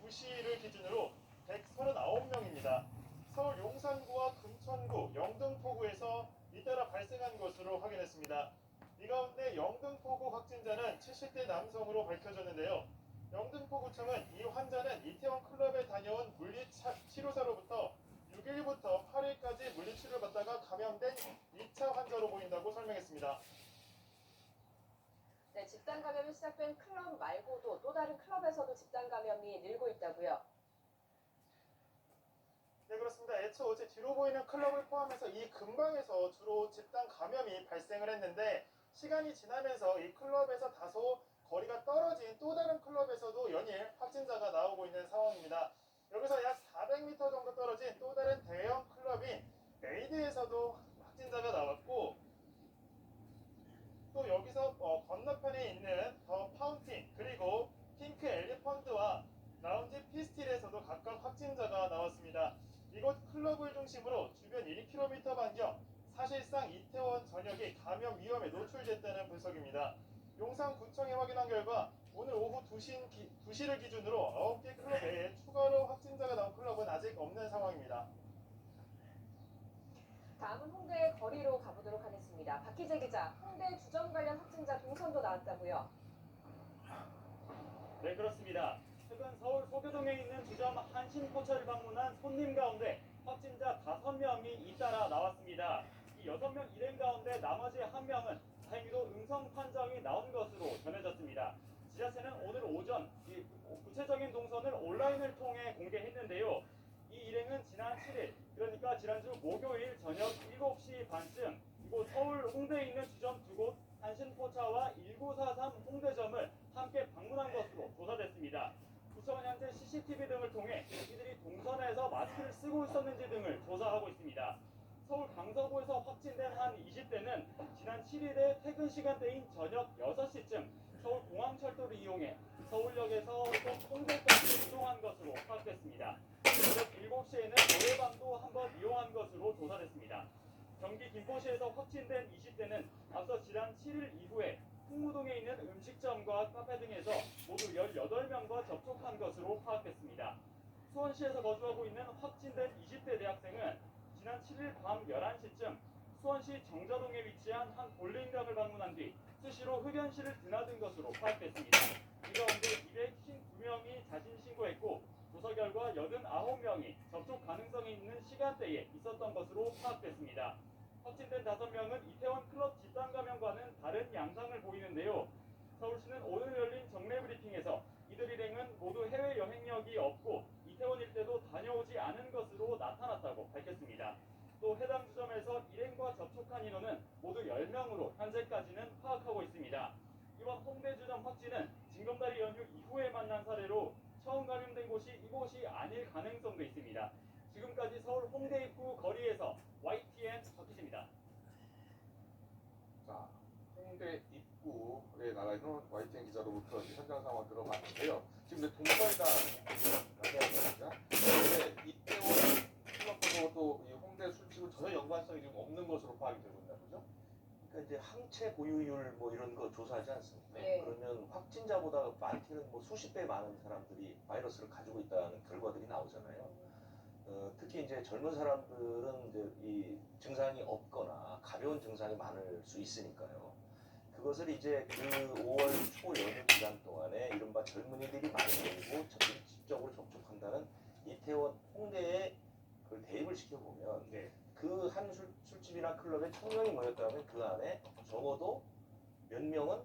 2시를 기준으로 139명입니다. 서울 용산구와 금천구, 영등포구에서 잇따라 발생한 것으로 확인했습니다. 이 가운데 영등포구 확진자는 70대 남성으로 밝혀졌는데요. 영등포구청은 이 환자는 이태원 클럽에 다녀온 물리치료사로부터 6일부터 8일까지 물리치료를 받다가 감염된 2차 환자로 보인다고 설명했습니다. 네, 집단 감염이 시작된 클럽 말고도 또 다른 클럽에서도 집단 감염이 늘고 있다고요? 네, 그렇습니다. 애초 어제 뒤로 보이는 클럽을 포함해서 이 근방에서 주로 집단 감염이 발생을 했는데 시간이 지나면서 이 클럽에서 다소 거리가 떨어진 또 다른 클럽에서도 연일 확진자가 나오고 있는 상황입니다. 여기서 약 400m 정도 떨어진 또 다른 대형 클럽인 메이드에서도 확진자가 나왔고 또 여기서 건너편에 있는 더 파운틴 그리고 핑크 엘리펀트와 라운지 피스틸에서도 각각 확진자가 나왔습니다. 이곳 클럽을 중심으로 주변 1km 반경 사실상 이태원 전역이 감염 위험에 노출됐다는 분석입니다. 용산구청이 확인한 결과 오늘 오후 2시를 기준으로 9개 클럽 외에 추가로 확진자가 나온 클럽은 아직 없는 상황입니다. 다음은 홍대의 거리로 가보도록 하겠습니다. 박희재 기자, 홍대 주점 관련 확진자 동선도 나왔다고요? 네, 그렇습니다. 최근 서울 소교동에 있는 주점 한신포차를 방문한 손님 가운데 확진자 5명이 잇따라 나왔습니다. 이 6명 일행 가운데 나머지 1명은 다행히도 음성 판정이 나온 것으로 전해졌습니다. 지자체는 오늘 오전 구체적인 동선을 온라인을 통해 공개했는데요. 이 일행은 지난 7일, 그러니까 지난주 목요일 저녁 7시 반쯤 이곳 서울 홍대에 있는 주점 2곳 한신포차와 1943 홍대점을 함께 방문한 것으로 조사됐습니다. 구청은 현재 CCTV 등을 통해 이들이 동선에서 마스크를 쓰고 있었는지 등을 조사하고 있습니다. 서울 강서구에서 확진된 한 20대는 지난 7일에 퇴근 시간대인 저녁 6시쯤 서울공항철도를 이용해 서울역에서 홍대까지 이동한 것으로 파악됐습니다. 저녁 7시에는 노래방도 한번 이용한 것으로 조사됐습니다. 경기 김포시에서 확진된 20대는 앞서 지난 7일 이후에 풍무동에 있는 음식점과 카페 등에서 모두 18명과 접촉한 것으로 파악됐습니다. 수원시에서 거주하고 있는 확진된 20대 대학생은 지난 7일 밤 11시쯤 수원시 정자동에 위치한 한 볼링장을 방문한 뒤 수시로 흡연실을 드나든 것으로 파악됐습니다. 이 가운데 252명이 자진 신고했고 조사 결과 89명이 접촉 가능성이 있는 시간대에 있었던 것으로 파악됐습니다. 확진된 5명은 이태원 클럽 집단 감염과는 다른 양상을 보이는데요. 서울시는 오늘 열린 정례 브리핑에서 이들 일행은 모두 해외 여행력이 없고 이태원 일대도 다녀오지 않은 것으로 나타났다고 밝혔습니다. 또 해당 주점에서 일행과 접촉한 인원은 모두 10명으로 현재까지는 파악하고 있습니다. 이번 홍대 주점 확진은 징검다리 연휴 이후에 만난 사례로 처음 감염된 곳이 이곳이 아닐 가능성도 있습니다. 지금까지 서울 홍대 입구 거리에서 YTN 박희재입니다. 자, 홍대 입구에 나가 있는 YTN 기자로부터 현장 상황 들어봤는데요. 지금 동사이다 나가니까 이태원 클럽하고 또 이 홍대 술집은 전혀 연관성이 지금 없는 것으로 파악이 되고 있나 보죠? 그러니까 이제 항체 보유율 뭐 이런 거 조사하지 않습니까? 네. 그러면 확진자보다 많게는 뭐 수십 배 많은 사람들이 바이러스를 가지고 있다는 결과들이 나오잖아요. 특히 이제 젊은 사람들은 이제 이 증상이 없거나 가벼운 증상이 많을 수 있으니까요. 그것을 이제 그 5월 초 연휴 기간 동안에 이른바 젊은이들이 많이 모이고 직접적으로 접촉한다는 이태원 홍대에 그걸 대입을 시켜보면 그 한 술집이나 클럽에 1000명이 모였다면 그 안에 적어도 몇 명은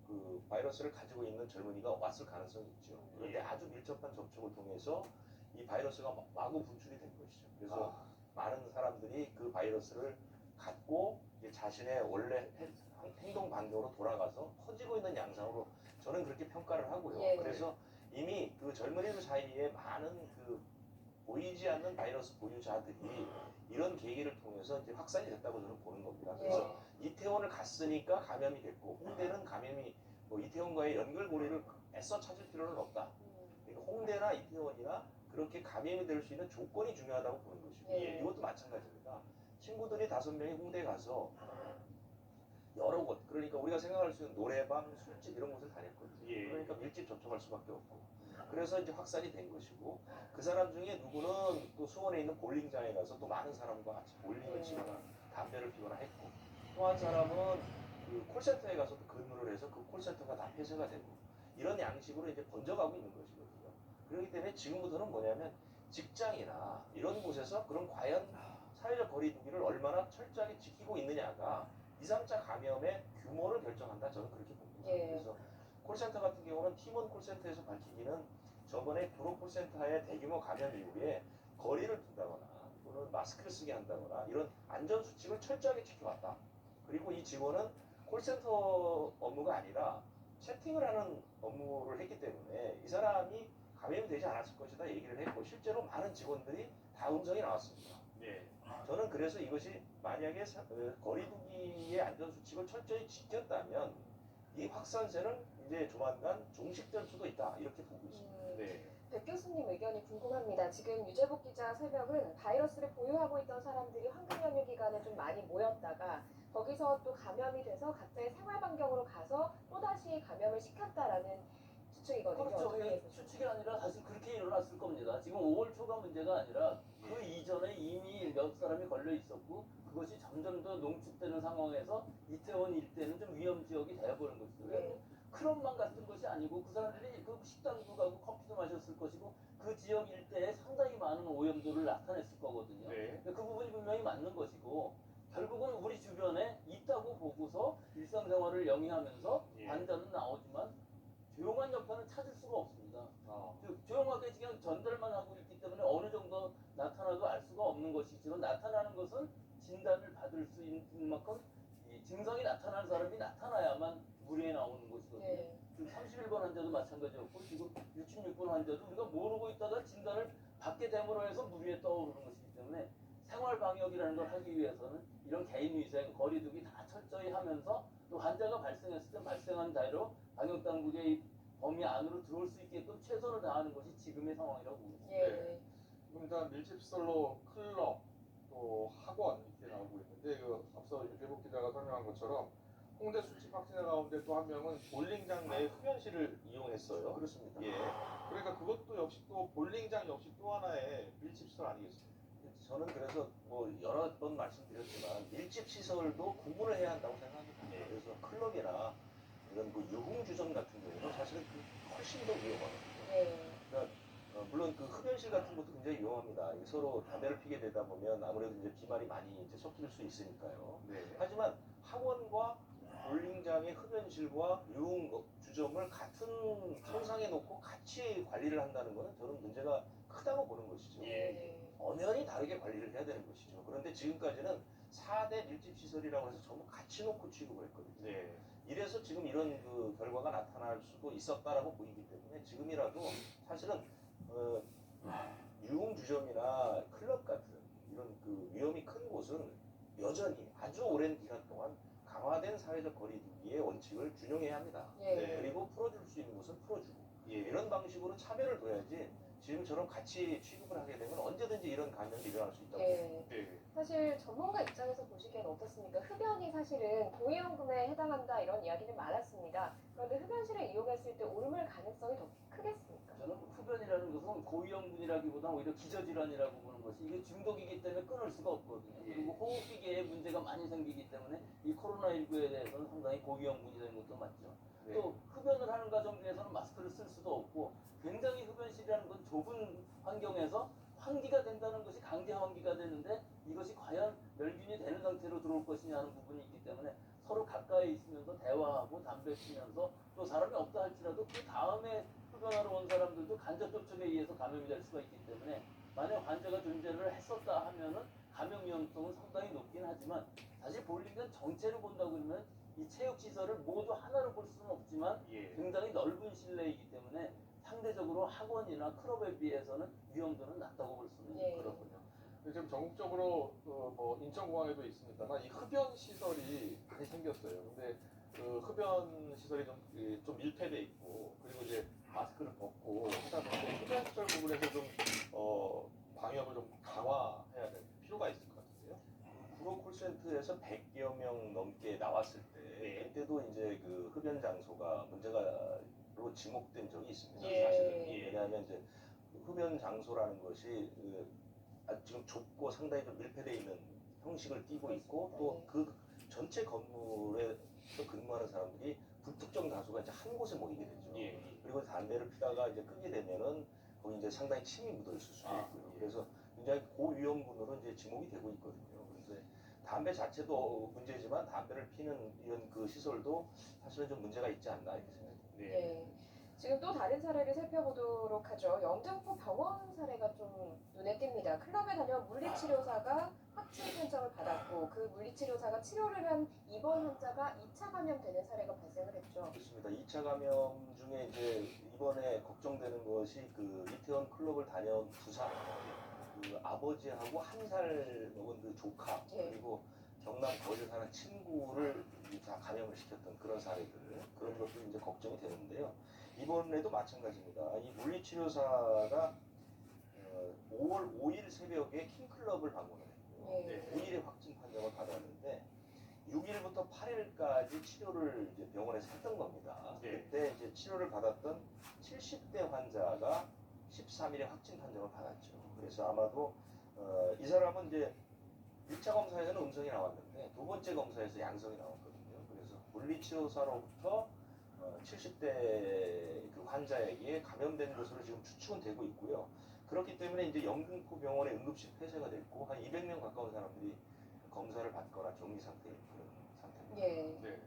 그 바이러스를 가지고 있는 젊은이가 왔을 가능성이 있죠. 그런데 아주 밀접한 접촉을 통해서 이 바이러스가 마구 분출이 된 것이죠. 그래서 많은 사람들이 그 바이러스를 갖고 이제 자신의 원래 행동 반경으로 돌아가서 퍼지고 있는 양상으로 저는 그렇게 평가를 하고요. 예. 그래서 이미 그 젊은이들 사이에 많은 그 보이지 않는 바이러스 보유자들이 이런 계기를 통해서 이제 확산이 됐다고 저는 보는 겁니다. 그래서 이태원을 갔으니까 감염이 됐고 홍대는 감염이 뭐 이태원과의 연결고리를 애써 찾을 필요는 없다. 그러니까 홍대나 이태원이나 그렇게 감염이 될 수 있는 조건이 중요하다고 보는 것이고 이것도 마찬가지입니다. 친구들이 5명이 홍대에 가서 여러 곳, 그러니까 우리가 생각할 수 있는 노래방, 술집 이런 곳을 다녔거든요. 그러니까 밀집 접촉할 수밖에 없고 그래서 이제 확산이 된 것이고 그 사람 중에 누구는 또 수원에 있는 볼링장에 가서 또 많은 사람과 같이 볼링을 치거나 담배를 피거나 했고 또 한 사람은 그 콜센터에 가서 또 근무를 해서 그 콜센터가 다 폐쇄가 되고 이런 양식으로 이제 번져가고 있는 것이거든요. 그렇기 때문에 지금부터는 뭐냐면 직장이나 이런 곳에서 그럼 과연 사회적 거리두기를 얼마나 철저하게 지키고 있느냐가 2, 3차 감염의 규모를 결정한다. 저는 그렇게 봅니다. 예. 그래서 콜센터 같은 경우는 팀원 콜센터에서 밝히기는 저번에 구로 콜센터의 대규모 감염 이후에 거리를 둔다거나 또는 마스크를 쓰게 한다거나 이런 안전 수칙을 철저하게 지켜왔다. 그리고 이 직원은 콜센터 업무가 아니라 채팅을 하는 업무를 했기 때문에 이 사람이 감염이 되지 않았을 것이다 얘기를 했고 실제로 많은 직원들이 다 음성이 나왔습니다. 네. 저는 그래서 이것이 만약에 거리두기의 안전수칙을 철저히 지켰다면 이 확산세는 이제 조만간 종식될 수도 있다 이렇게 보고 있습니다. 네. 백 교수님 의견이 궁금합니다. 지금 유재복 기자 설명은 바이러스를 보유하고 있던 사람들이 황금 연휴 기간에 좀 많이 모였다가 거기서 또 감염이 돼서 각자의 생활 반경으로 가서 또다시 감염을 시켰다라는 추측이거든요. 그렇죠. 어떻게 이게 보세요? 추측이 아니라 사실 그렇게 일어났을 겁니다. 지금 5월 초가 문제가 아니라 그 이전에 이미 몇 사람이 걸려 있었고 그것이 점점 더 농축되는 상황에서 이태원 일대는 좀 위험 지역이 되어버린 것이죠. 네. 클럽만 같은 것이 아니고 그 사람들이 그 식당도 가고 커피도 마셨을 것이고 그 지역 일대에 상당히 많은 오염도를 나타냈을 거거든요. 네. 그 부분이 분명히 맞는 것이고 결국은 우리 주변에 있다고 보고서 일상생활을 영위하면서 예. 환자는 나오지만 조용한 여파는 찾을 수가 없습니다. 어. 조용하게 그냥 전달만 하고 있기 때문에 어느 정도 나타나도 알 수가 없는 것이지만 나타나는 것은 진단을 받을 수 있는 만큼 이 증상이 나타나는 사람이 나타나야만 무리에 나오는 것이거든요. 네. 지금 31번 환자도 마찬가지였고 지금 66번 환자도 우리가 모르고 있다가 진단을 받게 됨으로 해서 무리에 떠오르는 것이기 때문에 생활 방역이라는 걸 하기 위해서는 이런 개인 위생, 거리두기 다 철저히 하면서 또 환자가 발생했을 때 발생한 대로 방역 당국의 범위 안으로 들어올 수 있게끔 최선을 다하는 것이 지금의 상황이라고 봅니다. 예. 네. 지금 일단 밀집시설로 클럽 또 학원 이렇게 나오고 있는데 그 앞서 유재복 기자가 설명한 것처럼 홍대 수집 확진자 가운데 또 한 명은 볼링장 내 흡연실을 이용했어요. 그렇습니다. 예. 그러니까 그것도 역시 또 볼링장 역시 또 하나의 밀집시설 아니겠습니까? 저는 그래서 뭐 여러 번 말씀드렸지만 밀집 시설도 구분을 해야 한다고 생각합니다. 그래서 클럽이나 이런 그 유흥주점 같은 경우는 사실은 훨씬 더 위험하거든요. 네. 물론 그 흡연실 같은 것도 굉장히 위험합니다. 이게 서로 담배를 피게 되다 보면 아무래도 이제 비말이 많이 이제 섞일 수 있으니까요. 네. 하지만 학원과 볼링장의 흡연실과 유흥주점을 같은 평상에 놓고 같이 관리를 한다는 것은 저는 문제가 크다고 보는 것이죠. 네. 엄연히 다르게 관리를 해야 되는 것이죠. 그런데 지금까지는 4대 밀집시설이라고 해서 전부 같이 놓고 취급을 했거든요. 네. 이래서 지금 이런 그 결과가 나타날 수도 있었다라고 보이기 때문에 지금이라도 사실은 유흥주점이나 클럽 같은 이런 그 위험이 큰 곳은 여전히 아주 오랜 기간 동안 강화된 사회적 거리두기의 원칙을 준용해야 합니다. 예. 네. 그리고 풀어줄 수 있는 곳은 풀어주고 예. 이런 방식으로 차별을 둬야지 지금처럼 같이 취급을 하게 되면 언제든지 이런 감염이 일어날 수 있다고 봅니다. 예. 네. 사실 전문가 입장에서 보시기엔 어떻습니까? 흡연이 사실은 고위험군에 해당한다 이런 이야기는 많았습니다. 그런데 흡연실을 이용했을 때 오름할 가능성이 더 크겠습니까? 저는 흡연이라는 것은 고위험군이라기보다 오히려 기저질환이라고 보는 것이 이게 중독이기 때문에 끊을 수가 없거든요. 그리고 호흡기계에 문제가 많이 생기기 때문에 이 코로나19에 대해서는 상당히 고위험군이 되는 것도 맞죠. 네. 또 흡연을 하는 과정 중에서는 마스크를 쓸 수도 없고 굉장히 흡연실이라는 건 좁은 환경에서 환기가 된다는 것이 강제 환기가 되는데 이것이 과연 멸균이 되는 상태로 들어올 것이냐 하는 부분이 있기 때문에 서로 가까이 있으면서 대화하고 담배 피면서 또 사람이 없다 할지라도 그 다음에 흡연하러 온 사람들도 간접 접촉에 의해서 감염이 될 수가 있기 때문에 만약 환자가 존재를 했었다 하면은 감염 위험성은 상당히 높긴 하지만 사실 볼링은 전체를 본다고 그러면 이 체육시설을 모두 하나로 볼 수는 없지만 예. 굉장히 넓은 실내이기 때문에 상대적으로 학원이나 클럽에 비해서는 위험도는 낮다고 볼 수는 예. 그렇군요. 지금 전국적으로 뭐 인천공항에도 있습니다만 이 흡연 시설이 많이 생겼어요. 근데 그 흡연 시설이 좀 밀폐돼 있고 그리고 이제 마스크를 벗고 하다 보니 흡연 시설 부분에서 좀 방역을 좀 강화해야 될 필요가 있을 것 같은데요. 구로 콜센터에서 100여 명 넘게 나왔을 때 네. 그때도 이제 그 흡연 장소가 문제가 그리고 지목된 적이 있습니다. 예. 사실은 왜냐하면 이제 흡연 장소라는 것이 지금 좁고 상당히 좀 밀폐되어 있는 형식을 띠고 있고 또 그 전체 건물에 근무하는 사람들이 불특정 다수가 이제 한 곳에 모이게 되죠. 그리고 담배를 피다가 이제 끄게 되면은 거기 이제 상당히 침이 묻어 있을 수도 있고요. 그래서 굉장히 고위험군으로 이제 지목이 되고 있거든요. 그래서 담배 자체도 문제지만 담배를 피는 이런 그 시설도 사실은 좀 문제가 있지 않나 이렇게 생각합니다. 네. 지금 또 다른 사례를 살펴보도록 하죠. 영등포 병원 사례가 좀 눈에 띕니다. 클럽에 다녀온 물리치료사가 확진 판정을 받았고 그 물리치료사가 치료를 한 입원 환자가 2차 감염되는 사례가 발생을 했죠. 그렇습니다. 2차 감염 중에 이제 이번에 걱정되는 것이 그 이태원 클럽을 다녀온 부산 그 아버지하고 1살 먹은 그 조카 예. 그리고 경남 거제 사는 친구를 다 감염을 시켰던 그런 사례들 그런 것들이 이제 걱정이 되는데요. 이번에도 마찬가지입니다. 이 물리치료사가 5월 5일 새벽에 킹클럽을 방문했고요. 예. 5일에 확진 판정을 받았는데 6일부터 8일까지 치료를 이제 병원에서 했던 겁니다. 그때 이제 치료를 받았던 70대 환자가 13일에 확진 판정을 받았죠. 그래서 아마도 이 사람은 이제 1차 검사에서는 음성이 나왔는데 두 번째 검사에서 양성이 나왔거든요. 그래서 물리치료사로부터 70대 그 환자에게 감염된 것으로 지금 추측은 되고 있고요. 그렇기 때문에 이제 영등포 병원의 응급실 폐쇄가 됐고 한 200명 가까운 사람들이 검사를 받거나 격리 상태인 그런 상태입니다. 예. 네.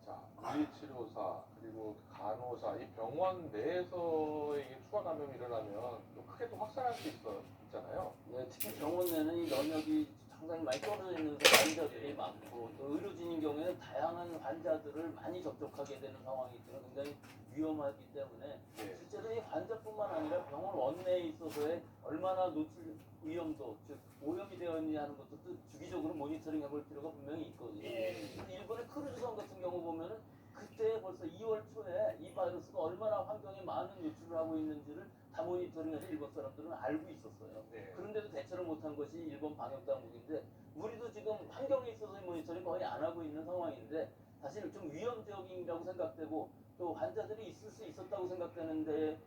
자, 물리치료사 그리고 간호사 이 병원 내에서 이게 추가 감염이 일어나면 또 크게 또 확산할 수 있잖아요. 네, 특히 병원 내는 이 면역이 상당히 많이 떨어져 있는 환자들이 많고 또 의료진인 경우에는 다양한 환자들을 많이 접촉하게 되는 상황이 있으면 굉장히 위험하기 때문에 네. 실제로 이 환자뿐만 아니라 병원 원내에 있어서의 얼마나 노출 위험도 즉 오염이 되어 있느냐 하는 것도 주기적으로 모니터링 해볼 필요가 분명히 있거든요. 일본의 크루즈선 같은 경우 보면은 그때 벌써 2월 초에 이 바이러스가 얼마나 환경에 많은 노출을 하고 있는지를 다 모니터링해서 일본 사람들은 알고 있었어요. 네. 그런데도 대처를 못한 것이 일본 방역 당국인데 우리도 지금 환경에 있어서의 모니터링 거의 안 하고 있는 상황인데 사실 좀 위험 지역이라고 생각되고 또 환자들이 있을 수 있었다고 생각되는 데를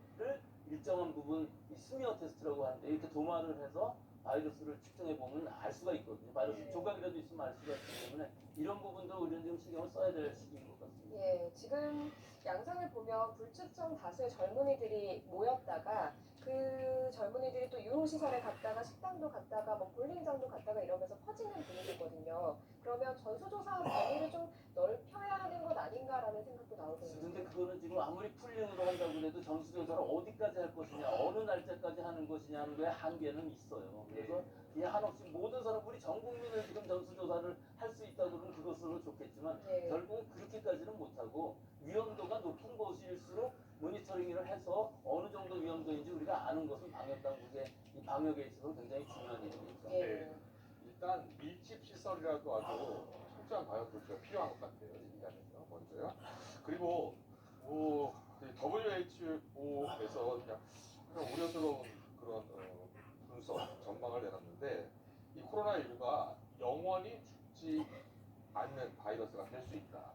일정한 부분 이 스미어 테스트라고 하는데 이렇게 도마를 해서 바이러스를 측정해 보면 알 수가 있거든요. 바이러스 조각이라도 있으면 알 수가 있기 때문에 이런 부분도 우리는 좀 신경을 써야 될 시기인 것 같습니다. 예, 지금 양상을 보면 불특정 다수의 젊은이들이 모였다가 그 젊은이들이 또 유흥시설에 갔다가 식당도 갔다가 뭐 볼링장도 갔다가 이러면서 퍼지는 분위기거든요. 그러면 전수조사 범위를 좀 넓혀야 하는 것 아닌가라는 생각도 나오거든요. 근데 그거는 지금 아무리 풀링으로 한다고 해도 전수조사를 어디까지 할 것이냐, 어느 날짜까지 하는 것이냐 하는 거에 한계는 있어요. 그래서 이 한없이 모든 사람, 우리 전 국민을 지금 전수조사를 할 수 있다고 그러면 그것으로 좋겠지만 예. 결국 그렇게까지는 못하고 위험도가 높은 곳일수록 모니터링을 해서 어느 정도 위험도인지 우리가 아는 것은 방역당국의 이 방역에 있어서 굉장히 중요한 일입니다. 예. 네. 일단 밀집 시설이라도 아주 철저한 방역 조치가 필요한 것 같아요. 이 단에서 먼저요. 그리고 WHO에서 그냥 우려스러운 그런 분석 전망을 내놨는데 이 코로나19가 영원히 죽지 않는 바이러스가 될 수 있다.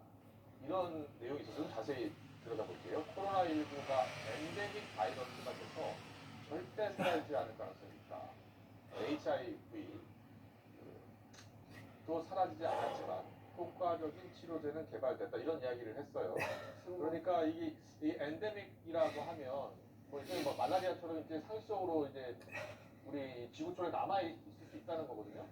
이런 내용이 있어서 좀 자세히 들여다볼게요. 코로나19가 엔데믹 바이러스가 돼서 절대 사라지지 않을 가능성이 있다. HIV 또 사라지지 않았지만 효과적인 치료제는 개발됐다. 이런 이야기를 했어요. 그러니까 이 엔데믹이라고 하면 뭐 이제 뭐 말라리아처럼 이제 상식적으로 이제 우리 지구촌에 남아 있을 수 있다는 거거든요.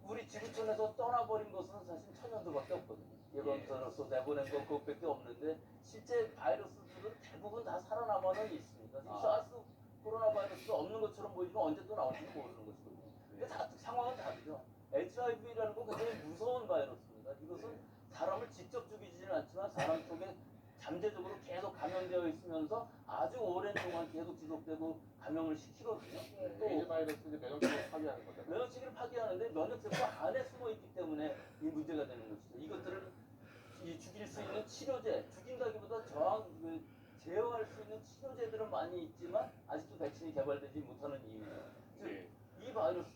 우리 지구촌에서 떠나버린 것은 사실 천연두밖에 없거든요. 예방전으로서 내보낸 건 그것밖에 없는데 실제 바이러스들은 대부분 다 살아남아는 있습니다. 사스 코로나 바이러스가 없는 것처럼 보이지만 언제 또 나올지 모르는 것이거든요. 근데 상황은 다르죠. HIV라는 건 굉장히 무서운 바이러스입니다. 이것은 사람을 직접 죽이지는 않지만 사람 속에 잠재적으로 계속 감염되어 있으면서 아주 오랜 동안 계속 지속되고 감염을 시키거든요. 또 에이즈 바이러스는 면역력을 파괴하는 거잖아요. 면역체계를 파괴하는데 면역세포가 안에 숨어 있기 때문에 이 문제가 되는 것이죠. 이것들을 죽일 수 있는 치료제, 죽인다기보다 제어할 수 있는 치료제들은 많이 있지만 아직도 백신이 개발되지 못하는 이유예요. 즉, 이 바이러스,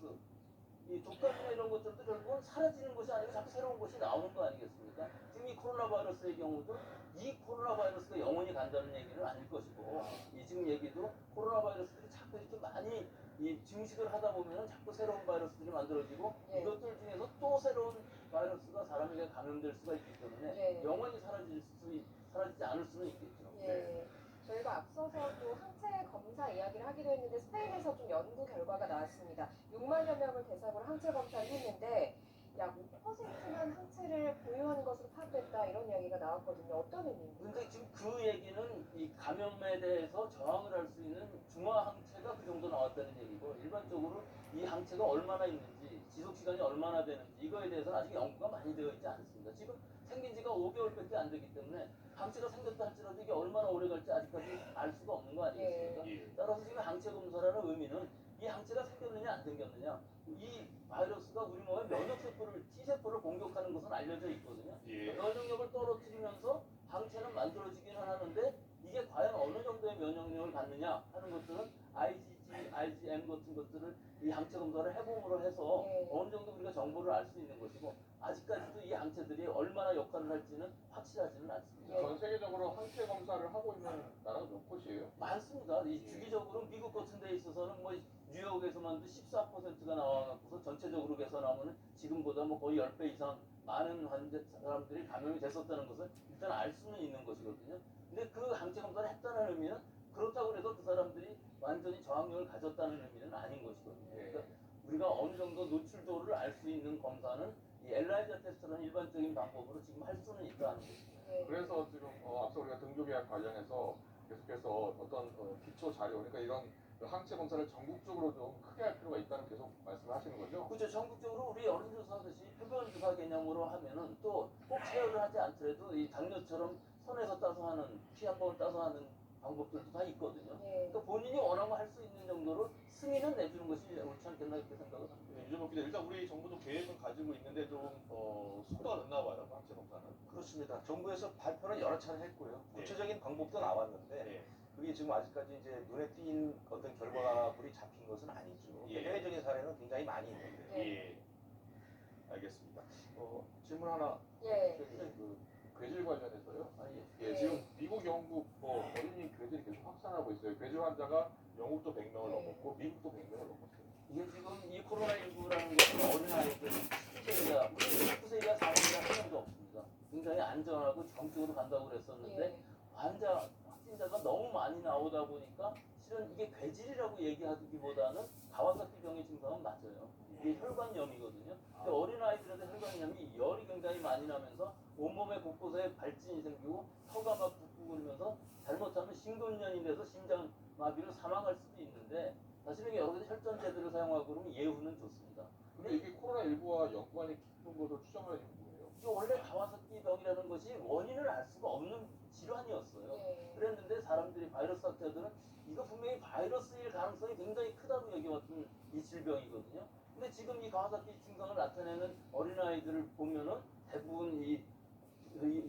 이 독감이나 이런 것들도 결국은 사라지는 것이 아니고 자꾸 새로운 것이 나오는 거 아니겠습니까? 지금 이 코로나 바이러스의 경우도 이 코로나 바이러스가 영원히 간다는 얘기는 아닐 것이고 이 지금 얘기도 코로나 바이러스들이 자꾸 이렇게 많이 이 증식을 하다 보면 자꾸 새로운 바이러스들이 만들어지고 예. 이것들 중에서 또 새로운 바이러스가 사람에게 감염될 수가 있기 때문에 예. 영원히 사라지지 않을 수는 있겠죠. 예. 저희가 앞서서 또 항체 검사 이야기를 하기도 했는데 스페인에서 좀 연구 결과가 나왔습니다. 6만여 명을 대상으로 항체 검사를 했는데 약 5%만 항체를 보유하는 것으로 파악됐다 이런 이야기가 나왔거든요. 어떤 의미입니까? 근데 지금 그 얘기는 이 감염에 대해서 저항을 할 수 있는 중화 항체가 그 정도 나왔다는 얘기고 일반적으로 이 항체가 얼마나 있는지 지속 시간이 얼마나 되는지 이거에 대해서는 아직 연구가 많이 되어 있지 않습니다. 지금 생긴 지가 5개월밖에 안 되기 때문에 항체가 생겼다 할지라도 이게 얼마나 오래 갈지 아직까지 알 수가 없는 거 아니겠습니까? 예. 따라서 지금 항체 검사라는 의미는 이 항체가 생겼느냐 안 생겼느냐 이 바이러스가 우리 몸의 면역세포를 T세포를 공격하는 것은 알려져 있거든요. 예. 면역력을 떨어뜨리면서 항체는 만들어지기는 하는데 이게 과연 어느 정도의 면역력을 갖느냐 하는 것들은 IgG, IgM 같은 것들을 이 항체 검사를 해봄으로 해서 네. 어느 정도 우리가 정보를 알 수 있는 것이고 아직까지도 이 항체들이 얼마나 역할을 할지는 확실하지는 않습니다. 예. 전 세계적으로 항체 검사를 하고 있는 나라가 몇 곳이에요? 많습니다. 이 주기적으로 미국 같은 데 있어서는 뭐 뉴욕에서만도 14%가 나와갖고서 전체적으로 계산하면 지금보다 뭐 거의 10배 이상 많은 환자 사람들이 감염이 됐었다는 것을 일단 알 수는 있는 것이거든요. 근데 그 항체 검사를 했다는 의미는 그렇다고 해서 그 사람들이 완전히 저항력을 가졌다는 의미는 아닌 것이거든요. 그러니까 우리가 어느 정도 노출도를 알 수 있는 검사는 이 엘라이자 테스트라는 일반적인 방법으로 지금 할 수는 있다는 것입니다. 예. 그래서 지금 앞서 우리가 등교계약 관련해서 계속해서 어떤 기초 자료, 그러니까 이런 항체 검사를 전국적으로 좀 크게 할 필요가 있다는 계속 말씀을 하시는 거죠? 그렇죠. 전국적으로 우리 여론조사하듯이 표본조사 개념으로 하면은 또 꼭 체열을 하지 않더라도 이 당뇨처럼 손에서 따서 하는 피 한 번 따서 하는 방법들도 다 있거든요. 예. 그러니까 본인이 원하면 할 수 있는 정도로 승인은 내주는 것이 옳지 않겠나 이렇게 생각을 합니다. 네, 유재석 기자, 일단 우리 정부도 계획은 가지고 있는데 좀 속도가 늦나 봐요, 항체 검사는. 그렇습니다. 정부에서 발표는 여러 차례 했고요. 네. 구체적인 방법도 나왔는데 네. 그게 지금 아직까지 이제 눈에 띈 어떤 결과물이 잡힌 것은 아니죠. 예. 해외적인 사례는 굉장히 많이 있는데. 예. 알겠습니다. 질문 하나. 예. 그 괴질 관련해서요. 아, 예. 예, 지금 미국, 영국 어린이 괴질이 계속 확산하고 있어요. 괴질 환자가 영국도 100명을 넘었고 미국도 100명을 넘었어요. 이게 지금 이 코로나19라는 것은 어린아이들 19세이자, 19세이자 사망자 한 명도 없습니다. 굉장히 안전하고 정적으로 간다고 그랬었는데 예. 확진자가 너무 많이 나오다 보니까 실은 이게 괴질이라고 얘기하기보다는 가와사키 병의 증상은 맞아요. 이게 혈관염이거든요. 근데 어린아이들한테 혈관염이 열이 굉장히 많이 나면서 온몸의 곳곳에 발진이 생기고 혀가 막 붓고 그러면서 잘못하면 심근염이 돼서 심장마비로 사망할 수도 있는데 사실은 여러 가지 혈전제들을 사용하고 그러면 예후는 좋습니다. 근데 이게 코로나19와 연관이 깊은 것으로 추정을 해준 거예요. 이게 원래 가와사키 병이라는 것이 원인을 알 수가 없는 질환이었어요. 예. 그랬는데 사람들이 바이러스 학자들은 이거 분명히 바이러스일 가능성이 굉장히 크다고 여겨왔던 이 질병이거든요. 근데 지금 이 가와사키 증상을 나타내는 어린아이들을 보면은 대부분 이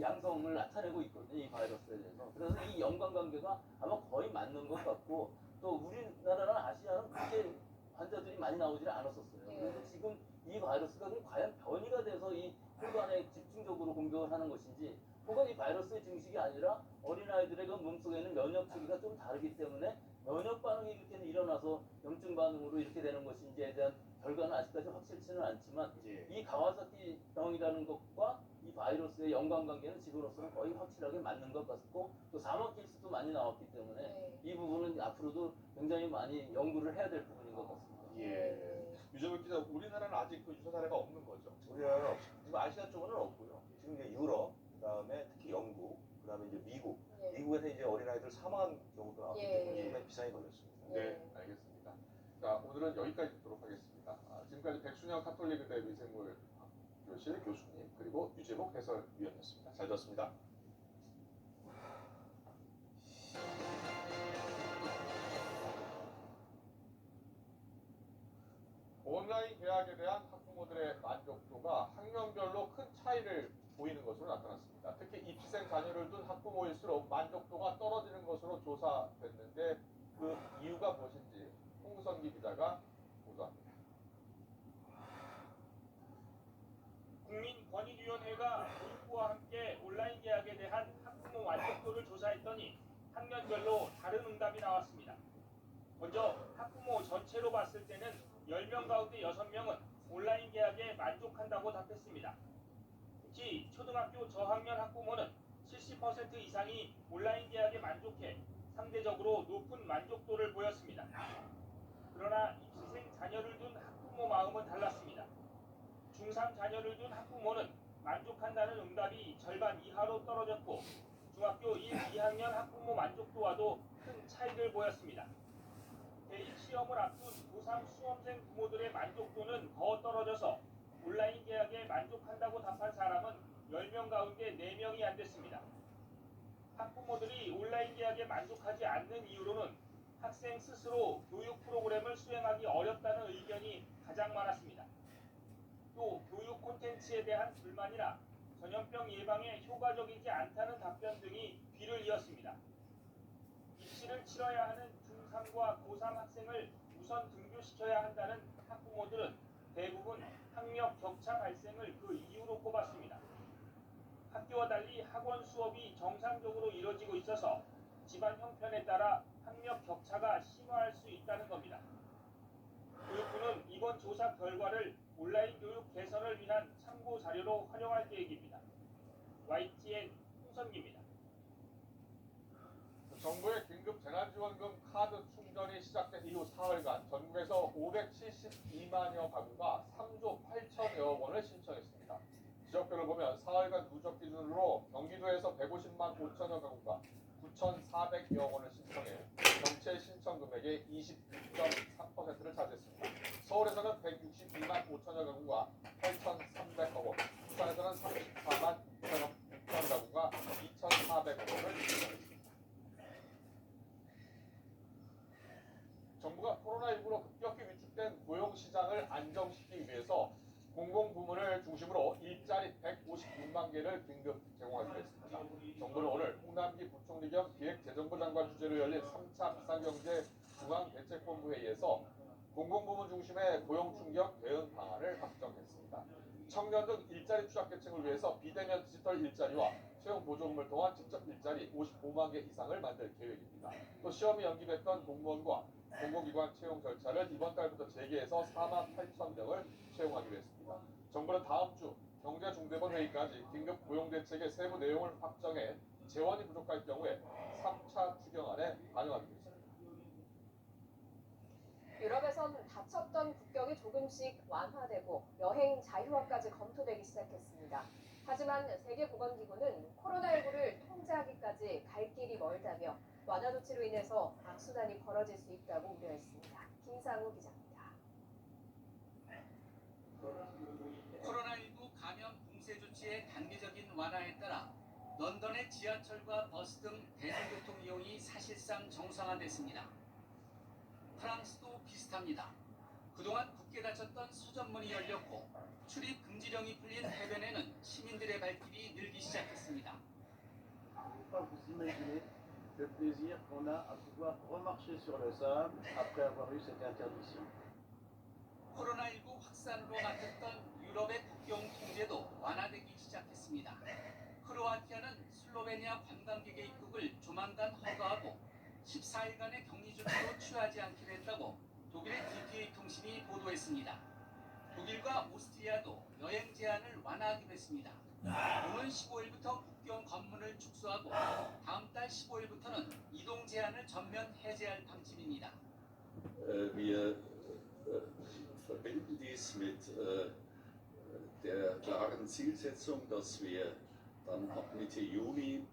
양성을 나타내고 있거든요. 이 바이러스에 대해서. 그래서 이 연관관계가 아마 거의 맞는 것 같고 또 우리나라나 아시아는 그렇게 환자들이 많이 나오질 않았었어요. 그래서 지금 이 바이러스가 그럼 과연 변이가 돼서 이 혈관에 집중적으로 공격을 하는 것인지 혹은 이 바이러스의 증식이 아니라 어린아이들의 그 몸속에 있는 면역 체계가 좀 다르기 때문에 면역 반응이 이렇게 일어나서 염증 반응으로 이렇게 되는 것인지에 대한 결과는 아직까지 확실치는 않지만 예. 이 가와사키 병이라는 것과 이 바이러스의 연관관계는 지금으로서는 거의 확실하게 맞는 것 같고 또 사망 케이스도 많이 나왔기 때문에 예. 이 부분은 앞으로도 굉장히 많이 연구를 해야 될 부분인 것 같습니다. 예. 유재석 기자, 우리나라는 아직 그 유사 사례가 없는 거죠? 우리나라는 없습니다. 지금 아시아 쪽은 없고요. 지금 이제 유럽, 그다음에 특히 영국, 그다음에 이제 미국. 예. 미국에서 이제 어린아이들 사망한 경우도 나왔기 예. 때문에 상당히 비상이 걸렸습니다. 네, 알겠습니다. 자, 오늘은 여기까지 듣도록 하겠습니다. 지금까지 백순영 카톨릭의대 위생물학교실 교수님 그리고 유재복 해설위원이었습니다. 잘 들었습니다. 온라인 계약에 대한 학부모들의 만족도가 학년별로 큰 차이를 보이는 것으로 나타났습니다. 특히 입시생 자녀를 둔 학부모일수록 만족도가 떨어지는 것으로 조사됐는데 그 이유가 무엇인지 홍선기 기자가 보도합니다. 국민권익위원회가 교육부와 함께 온라인 계약에 대한 학부모 학교를 조사했더니 학년별로 다른 응답이 나왔습니다. 먼저 학부모 전체로 봤을 때는 10명 가운데 6명은 온라인 계약에 만족한다고 답했습니다. 특히 초등학교 저학년 학부모는 70% 이상이 온라인 계약에 만족해 상대적으로 높은 만족도를 보였습니다. 그러나 입시생 자녀를 둔 학부모 마음은 달랐습니다. 중3 자녀를 둔 학부모는 만족한다는 응답이 절반 이하로 떨어졌고 중학교 1, 2학년 학부모 만족도와도 큰 차이를 보였습니다. 대입 시험을 앞둔 고3 수험생 부모들의 만족도는 더 떨어져서 온라인 계약에 만족한다고 답한 사람은 10명 가운데 4명이 안 됐습니다. 학부모들이 온라인 계약에 만족하지 않는 이유로는 학생 스스로 교육 프로그램을 수행하기 어렵다는 의견이 가장 많았습니다. 또 교육 콘텐츠에 대한 불만이나 전염병 예방에 효과적이지 않다는 답변 등이 귀를 이었습니다. 입시를 치러야 하는 중3과 고3 학생을 우선 등교시켜야 한다는 학부모들은 대부분 학력 격차 발생을 그 이유로 꼽았습니다. 학교와 달리 학원 수업이 정상적으로 이뤄지고 있어서 집안 형편에 따라 학력 격차가 심화할 수 있다는 겁니다. 교육부는 이번 조사 결과를 온라인 교육 개선을 위한 참고 자료로 활용할 계획입니다. YTN 홍선기입니다. 정부의 긴급 재난지원금 카드 충전이 시작된 이후 사흘간 전국에서 572만여 가구가 3조 8천여 원을 신청했습니다. 지역별로 보면 사흘간 누적 기준으로 경기도에서 150만 5천여 가구가 9,400여 원을 신청해 전체 신청 금액의 29.3%를 차지했습니다. 서울에서는 162만 5천여 가구가 8,300억 원, 부산에서는 34만 6천 가구가 2,400억 원을 신청했습니다. 정부가 코로나19로 급격히 위축된 고용시장을 안정시키기 위해서 공공부문을 중심으로 일자리 156만 개를 긴급 제공하기로 했습니다. 정부는 오늘 홍남기 부총리 겸 기획재정부 장관 주재로 열린 3차 비상경제 중앙대책본부 회의에서 공공부문 중심의 고용충격 대응 방안을 확정했습니다. 청년 등 일자리 취약계층을 위해서 비대면 디지털 일자리와 채용 보조금을 통한 직접 일자리 55만 개 이상을 만들 계획입니다. 또 시험이 연기됐던 공무원과 공공기관 채용 절차를 이번 달부터 재개해서 4만 8천 명을 채용하기로 했습니다. 정부는 다음 주 경제중대본 회의까지 긴급 고용대책의 세부 내용을 확정해 재원이 부족할 경우에 3차 추경안에 반영하기로 했습니다. 유럽에선 닫혔던 국경이 조금씩 완화되고 여행 자유화까지 검토되기 시작했습니다. 하지만 세계보건기구는 코로나19를 통제하기까지 갈 길이 멀다며 완화 조치로 인해서 악순환이 벌어질 수 있다고 우려했습니다. 김상우 기자입니다. 코로나19 감염 봉쇄 조치의 단계적인 완화에 따라 런던의 지하철과 버스 등 대중교통 이용이 사실상 정상화됐습니다. 프랑스도 비슷합니다. 그동안 굳게 닫혔던 서점문이 열렸고 출입 금지령이 풀린 해변에는 시민들의 발길이 늘기 시작했습니다. le plaisir qu'on a à pouvoir remarcher sur le sable après avoir eu cette interdiction. 코로나19 확산으로 막혔던 유럽의 국경 통제도 완화되기 시작했습니다. 크로아티아는 슬로베니아 관광객의 입국을 조만간 허가하고 14일간의 격리 조치도 취하지 않기로 했다고 독일의 DPA 통신이 보도했습니다. 독일과 오스트리아도 여행 제한을 완화하기로 했습니다. 오는 15일부터 국경 관문을 축소하고 다음 달 15일부터는 이동 제한을 전면 해제할 방침입니다. Wir verbinden dies mit der klaren Zielsetzung, dass wir dann ab Mitte Juni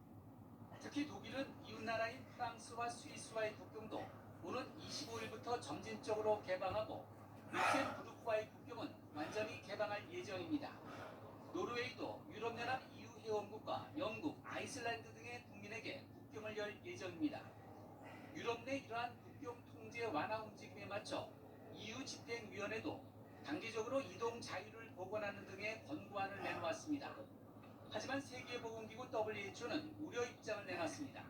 특히 독일은 이웃나라인 프랑스와 스위스와의 국경도 오는 25일부터 점진적으로 개방하고 룩셈부르크와의 국경은 완전히 개방할 예정입니다. 노르웨이도 유럽연합 EU 회원국과 영국, 아이슬란드 등의 국민에게 국경을 열 예정입니다. 유럽 내 이러한 국경 통제 완화 움직임에 맞춰 EU 집행위원회도 단계적으로 이동 자유를 복원하는 등의 권고안을 내놓았습니다. 하지만 세계보건기구 WHO는 우려 입장을 내놨습니다.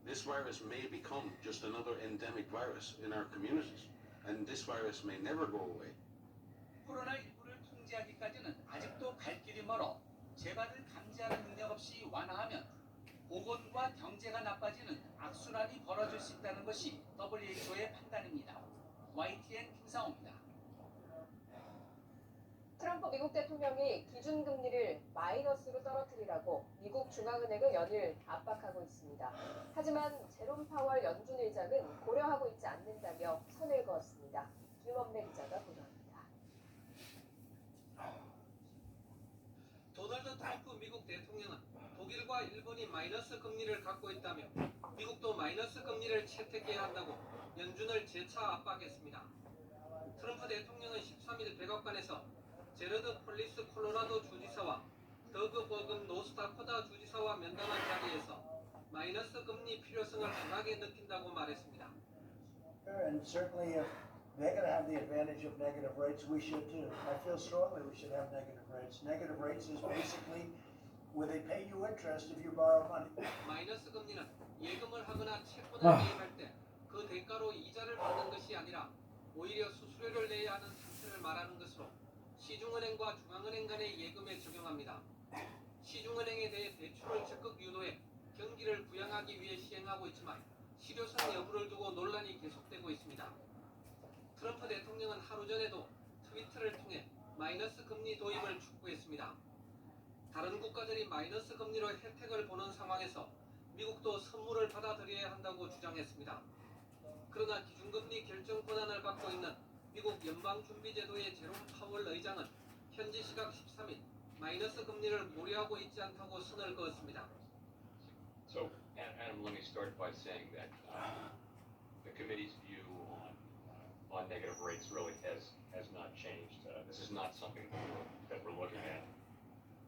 This virus may become just another endemic virus in our communities, and this virus may never go away. 코로나19를 통제하기까지는 아직도 갈 길이 멀어 재발을 감지하는 능력 없이 완화하면 보건과 경제가 나빠지는 악순환이 벌어질 수 있다는 것이 WHO의 판단입니다. YTN 김상호입니다. 트럼프 미국 대통령이 기준금리를 마이너스로 떨어뜨리라고 미국 중앙은행을 연일 압박하고 있습니다. 하지만 제롬 파월 연준 의장은 고려하고 있지 않는다며 선을 그었습니다. 김원배 기자가 보도합니다. 도널드 트럼프 미국 대통령은 독일과 일본이 마이너스 금리를 갖고 있다며 미국도 마이너스 금리를 채택해야 한다고 연준을 재차 압박했습니다. 트럼프 대통령은 13일 백악관에서 제러드 폴리스 콜로라도 주지사와 더그 버금 노스다코타 주지사와 면담한 자리에서 마이너스 금리 필요성을 강하게 느낀다고 말했습니다. And certainly if they're going to have the advantage of negative rates, we should too. I feel strongly we should have negative rates. Negative rates is basically where they pay you interest if you borrow money. 마이너스 금리는 예금을 하거나 채권을 매입할 때 그 대가로 이자를 받는 것이 아니라 오히려 수수료를 내야 하는 상태를 말하는 것으로 시중은행과 중앙은행 간의 예금에 적용합니다. 시중은행에 대해 대출을 적극 유도해 경기를 부양하기 위해 시행하고 있지만 실효성 여부를 두고 논란이 계속되고 있습니다. 트럼프 대통령은 하루 전에도 트위터를 통해 마이너스 금리 도입을 촉구했습니다. 다른 국가들이 마이너스 금리로 혜택을 보는 상황에서 미국도 선물을 받아들여야 한다고 주장했습니다. 그러나 기준금리 결정 권한을 갖고 있는 미국 연방준비제도의 제롬 파월 의장은 현지 시각 13일 마이너스 금리를 고려하고 있지 않다고 선을 그었습니다. So, Adam, let me start by saying that the committee's view on negative rates really has not changed. This is not something that we're looking at.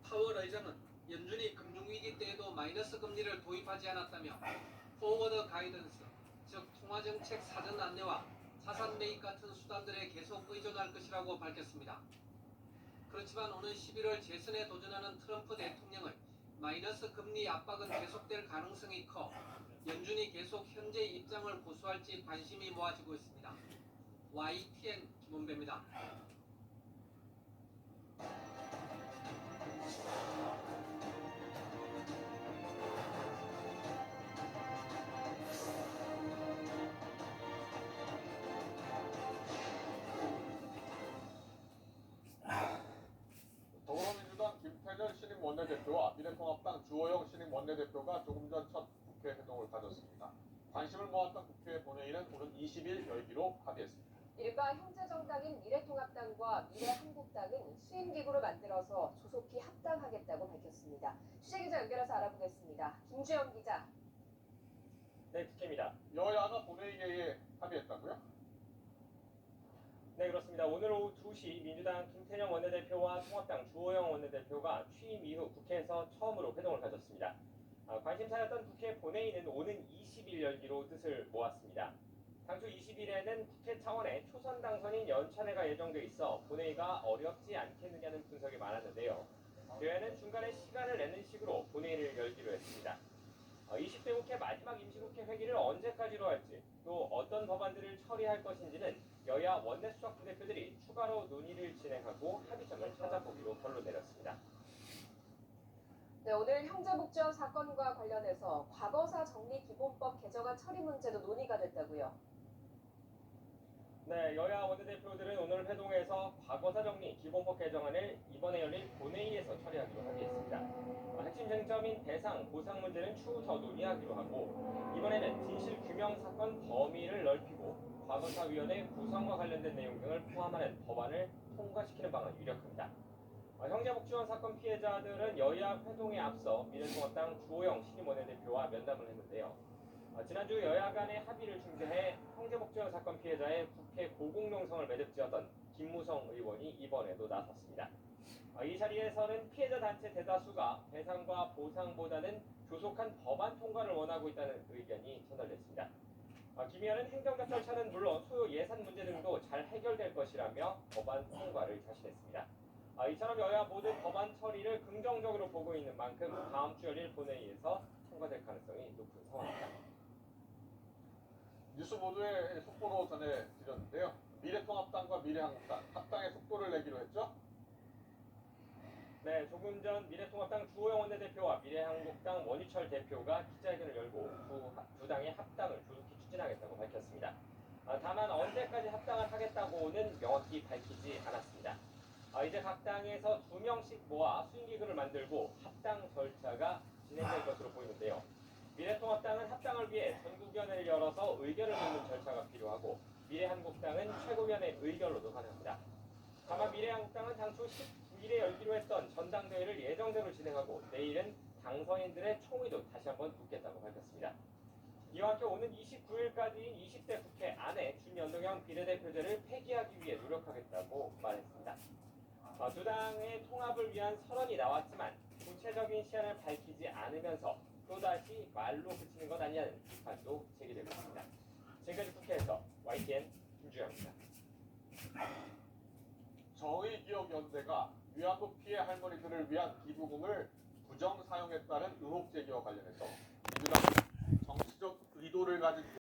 파월 의장은 연준이 금융위기 때에도 마이너스 금리를 도입하지 않았다며 포워드 가이던스, 즉 통화정책 사전 안내와 자산 매입 같은 수단들에 계속 의존할 것이라고 밝혔습니다. 그렇지만 오는 11월 재선에 도전하는 트럼프 대통령을 마이너스 금리 압박은 계속될 가능성이 커 연준이 계속 현재 입장을 고수할지 관심이 모아지고 있습니다. YTN 김원배입니다. 더불어민주당 김태년 신임 원내대표와 미래통합당 주호영 신임 원내대표가 조금 전 첫 국회 회동을 가졌습니다. 관심을 모았던 국회 본회의는 오는 20일 열기로 합의했습니다. 이른바 형제정당인 미래통합당과 미래한국당은 수임기구를 만들어서 조속히 합당하겠다고 밝혔습니다. 취재기자 연결해서 알아보겠습니다. 김주영 기자. 네, 국회입니다. 여야가 본회의에 합의했다고요? 네, 그렇습니다. 오늘 오후 2시 민주당 김태년 원내대표와 통합당 주호영 원내대표가 취임 이후 국회에서 처음으로 회동을 가졌습니다. 관심사였던 국회 본회의는 오는 20일 열기로 뜻을 모았습니다. 당초 20일에는 국회 차원의 초선 당선인 연찬회가 예정돼 있어 본회의가 어렵지 않겠느냐는 분석이 많았는데요. 여야는 중간에 시간을 내는 식으로 본회의를 열기로 했습니다. 20대 국회 마지막 임시국회 회기를 언제까지로 할지, 또 어떤 법안들을 처리할 것인지는 여야 원내수석 부대표들이 추가로 논의를 진행하고 합의점을 찾아보기로 결론 내렸습니다. 네, 오늘 형제복지원 사건과 관련해서 과거사 정리기본법 개정안 처리 문제도 논의가 됐다고요. 네, 여야 원내대표들은 오늘 회동에서 과거사 정리 기본법 개정안을 이번에 열릴 본회의에서 처리하기로 합의했습니다. 핵심 쟁점인 배상, 보상 문제는 추후 더 논의하기로 하고, 이번에는 진실규명 사건 범위를 넓히고 과거사위원회 구성과 관련된 내용 등을 포함하는 법안을 통과시키는 방안이 유력합니다. 형제복지원 사건 피해자들은 여야 회동에 앞서 미래통합당 주호영 신임 원내대표와 면담을 했는데요. 지난주 여야 간의 합의를 중재해 형제복지원 사건 피해자의 국회 고공농성을 매듭지었던 김무성 의원이 이번에도 나섰습니다. 이 자리에서는 피해자 단체 대다수가 배상과 보상보다는 조속한 법안 통과를 원하고 있다는 의견이 전달됐습니다. 김 의원은 행정적 절차는 물론 소요 예산 문제 등도 잘 해결될 것이라며 법안 통과를 자신했습니다. 이처럼 여야 모두 법안 처리를 긍정적으로 보고 있는 만큼 다음 주 열릴 본회의에서 통과될 가능성이 높은 상황입니다. 뉴스 보도에 속보로 전해드렸는데요. 미래통합당과 미래한국당 합당의 속도를 내기로 했죠? 네, 조금 전 미래통합당 주호영 원내대표와 미래한국당 원유철 대표가 기자회견을 열고 두 당의 합당을 조속히 추진하겠다고 밝혔습니다. 다만 언제까지 합당을 하겠다고는 명확히 밝히지 않았습니다. 이제 각 당에서 2명씩 모아 수임기구를 만들고 합당 절차가 진행될 것으로 보이는데요. 미래통합당은 합당을 위해 전국위원회를 열어서 의결을 묻는 절차가 필요하고 미래한국당은 최고위원회 의결로도 가능합니다. 다만 미래한국당은 당초 19일에 열기로 했던 전당대회를 예정대로 진행하고 내일은 당선인들의 총의도 다시 한번 묻겠다고 밝혔습니다. 이와 함께 오는 29일까지인 20대 국회 안에 준연동형 비례대표제를 폐기하기 위해 노력하겠다고 말했습니다. 두 당의 통합을 위한 선언이 나왔지만 구체적인 시한을 밝히지 않으면서 또다시 말로 그치는 것 아니냐는 비판도 제기되고 있습니다. 지금까지 국회에서 YTN 김주영입니다. 저의기억연대가 위안부 피해 할머니들을 위한 기부금을 부정 사용했다는 의혹 제기와 관련해서 민주당 정치적 의도를 가진